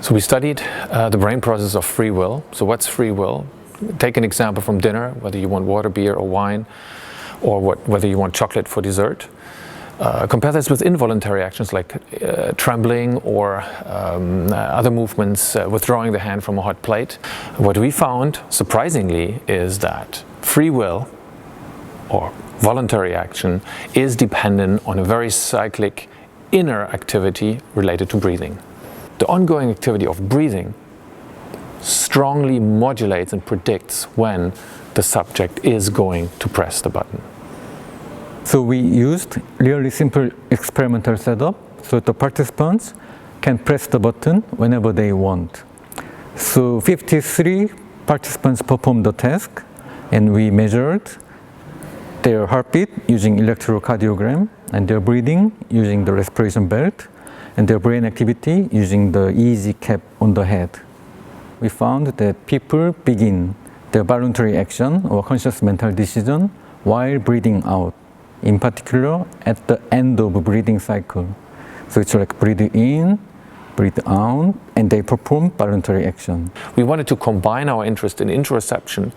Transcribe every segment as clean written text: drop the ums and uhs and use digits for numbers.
So we studied the brain process of free will. So what's free will? Take an example from dinner, whether you want water, beer or wine, or whether you want chocolate for dessert. Compare this with involuntary actions like trembling or other movements, withdrawing the hand from a hot plate. What we found, surprisingly, is that free will or voluntary action is dependent on a very cyclic inner activity related to breathing. The ongoing activity of breathing strongly modulates and predicts when the subject is going to press the button. So we used really simple experimental setup so the participants can press the button whenever they want. So 53 participants performed the task, and we measured their heartbeat using electrocardiogram and their breathing using the respiration belt and their brain activity using the EEG cap on the head. We found that people begin their voluntary action or conscious mental decision while breathing out, in particular at the end of a breathing cycle. So it's like breathe in, breathe out, and they perform voluntary action. We wanted to combine our interest in interoception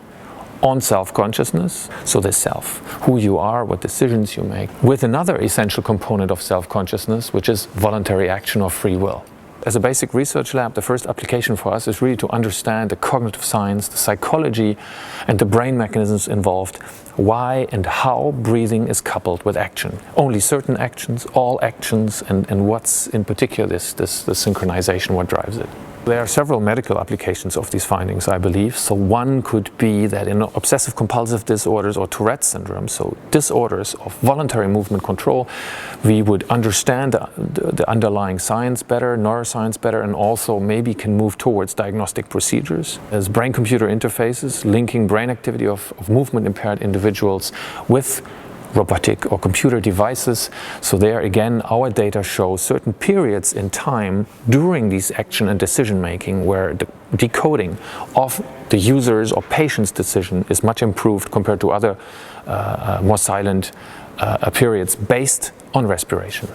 on self-consciousness, so the self, who you are, what decisions you make, with another essential component of self-consciousness, which is voluntary action or free will. As a basic research lab, the first application for us is really to understand the cognitive science, the psychology, and the brain mechanisms involved, why and how breathing is coupled with action. Only certain actions, all actions, and what's in particular this synchronization, what drives it. There are several medical applications of these findings, I believe. So one could be that in obsessive compulsive disorders or Tourette syndrome, so disorders of voluntary movement control, we would understand the underlying science better, neuroscience better, and also maybe can move towards diagnostic procedures as brain-computer interfaces linking brain activity of movement-impaired individuals with robotic or computer devices. So there again, our data show certain periods in time during these action and decision making where the decoding of the user's or patient's decision is much improved compared to other more silent periods based on respiration.